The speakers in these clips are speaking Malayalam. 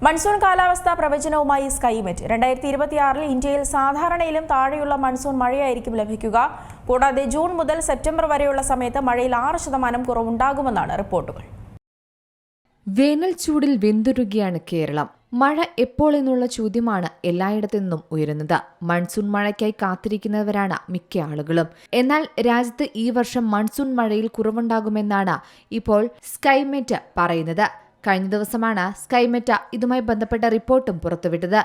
മൺസൂൺ കാലാവസ്ഥാ പ്രവചനവുമായി സ്കൈമെറ്റ് 2026 ഇന്ത്യയിൽ സാധാരണയിലും താഴെയുള്ള മൺസൂൺ മഴയായിരിക്കും ലഭിക്കുക. കൂടാതെ ജൂൺ മുതൽ സെപ്റ്റംബർ വരെയുള്ള സമയത്ത് മഴയിൽ 6% കുറവുണ്ടാകുമെന്നാണ് റിപ്പോർട്ടുകൾ. വേനൽ ചൂടിൽ വെന്തുരുകിയാണ് കേരളം. മഴ എപ്പോൾ എന്നുള്ള ചോദ്യമാണ് എല്ലായിടത്തു നിന്നും ഉയരുന്നത്. മൺസൂൺ മഴയ്ക്കായി കാത്തിരിക്കുന്നവരാണ് മിക്ക ആളുകളും. എന്നാൽ രാജ്യത്ത് ഈ വർഷം മൺസൂൺ മഴയിൽ കുറവുണ്ടാകുമെന്നാണ് ഇപ്പോൾ സ്കൈമെറ്റ് പറയുന്നത്. കഴിഞ്ഞ ദിവസമാണ് സ്കൈമെറ്റ് ഇതുമായി ബന്ധപ്പെട്ട റിപ്പോർട്ടും പുറത്തുവിട്ടത്.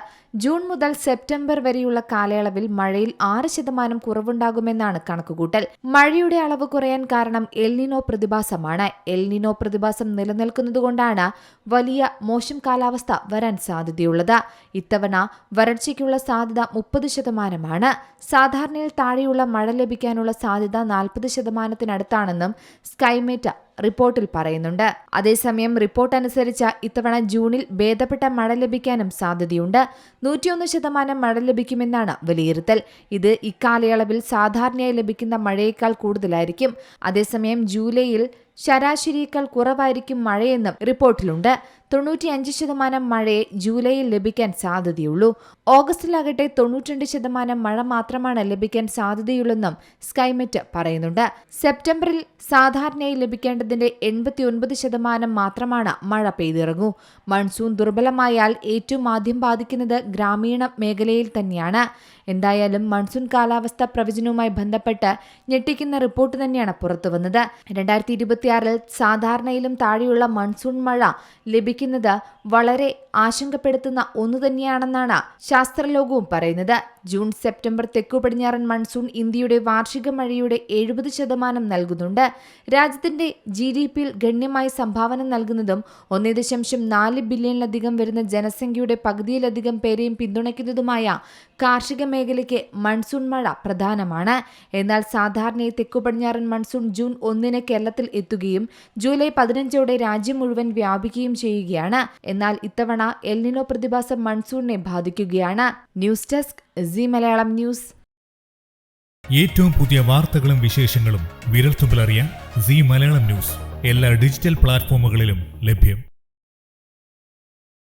ജൂൺ മുതൽ സെപ്റ്റംബർ വരെയുള്ള കാലയളവിൽ മഴയിൽ 6% കുറവുണ്ടാകുമെന്നാണ് കണക്കുകൂട്ടൽ. മഴയുടെ അളവ് കുറയാൻ കാരണം എൽനിനോ പ്രതിഭാസമാണ്. എൽനിനോ പ്രതിഭാസം നിലനിൽക്കുന്നതുകൊണ്ടാണ് വലിയ മോശം കാലാവസ്ഥ വരാൻ സാധ്യതയുള്ളത്. ഇത്തവണ വരൾച്ചയ്ക്കുള്ള സാധ്യത 30%. സാധാരണയിൽ താഴെയുള്ള മഴ ലഭിക്കാനുള്ള സാധ്യത 40%-നടുത്താണെന്നും സ്കൈമെറ്റ് റിപ്പോർട്ടിൽ പറയുന്നുണ്ട്. അതേസമയം റിപ്പോർട്ട് അനുസരിച്ച് ഇത്തവണ ജൂണിൽ ഭേദപ്പെട്ട മഴ ലഭിക്കാനും സാധ്യതയുണ്ട്. 101% മഴ ലഭിക്കുമെന്നാണ് വിലയിരുത്തൽ. ഇത് ഇക്കാലയളവിൽ സാധാരണയായി ലഭിക്കുന്ന മഴയേക്കാൾ കൂടുതലായിരിക്കും. അതേസമയം ജൂലൈയിൽ ശരാശരിയേക്കാൾ കുറവായിരിക്കും മഴയെന്നും റിപ്പോർട്ടിലുണ്ട്. 95% മഴയെ ജൂലൈയിൽ ലഭിക്കാൻ സാധ്യതയുള്ളൂ. ഓഗസ്റ്റിലാകട്ടെ 92% മഴ മാത്രമാണ് ലഭിക്കാൻ സാധ്യതയുള്ളെന്നും സ്കൈമെറ്റ് പറയുന്നുണ്ട്. സെപ്റ്റംബറിൽ സാധാരണയായി ലഭിക്കേണ്ടതിന്റെ 89% മാത്രമാണ് മഴ പെയ്തിറങ്ങൂ. മൺസൂൺ ദുർബലമായാൽ ഏറ്റവും ആദ്യം ബാധിക്കുന്നത് ഗ്രാമീണ മേഖലയിൽ തന്നെയാണ്. എന്തായാലും മൺസൂൺ കാലാവസ്ഥാ പ്രവചനവുമായി ബന്ധപ്പെട്ട് ഞെട്ടിക്കുന്ന റിപ്പോർട്ട് തന്നെയാണ് പുറത്തുവന്നത്. 2026 സാധാരണയിലും താഴെയുള്ള മൺസൂൺ മഴ ലഭിക്കുന്നത് വളരെ ആശങ്കപ്പെടുത്തുന്ന ഒന്നു തന്നെയാണെന്നാണ് ശാസ്ത്രലോകവും പറയുന്നത്. ജൂൺ സെപ്റ്റംബർ തെക്കു പടിഞ്ഞാറൻ മൺസൂൺ ഇന്ത്യയുടെ വാർഷിക മഴയുടെ 70% നൽകുന്നുണ്ട്. രാജ്യത്തിന്റെ GDPയിൽ ഗണ്യമായ സംഭാവന നൽകുന്നതും 1.4 ബില്യണിലധികം വരുന്ന ജനസംഖ്യയുടെ പകുതിയിലധികം പേരെയും പിന്തുണയ്ക്കുന്നതുമായ കാർഷിക മേഖലയ്ക്ക് മൺസൂൺ മഴ പ്രധാനമാണ്. എന്നാൽ സാധാരണയായി തെക്കു പടിഞ്ഞാറൻ മൺസൂൺ ജൂൺ 1 കേരളത്തിൽ എത്തുകയും ജൂലൈ 15 രാജ്യം മുഴുവൻ വ്യാപിക്കുകയും ചെയ്യുകയാണ്. എന്നാൽ ഇത്തവണ എൽനിനോ പ്രതിഭാസം മൺസൂണിനെ ബാധിക്കുകയാണ്. News desk Zee Malayalam news. ഏറ്റവും പുതിയ വാർത്തകളും വിശേഷങ്ങളും വിരൽത്തുമ്പിലറിയാൻ സീ മലയാളം ന്യൂസ് എല്ലാ ഡിജിറ്റൽ പ്ലാറ്റ്ഫോമുകളിലും ലഭ്യം.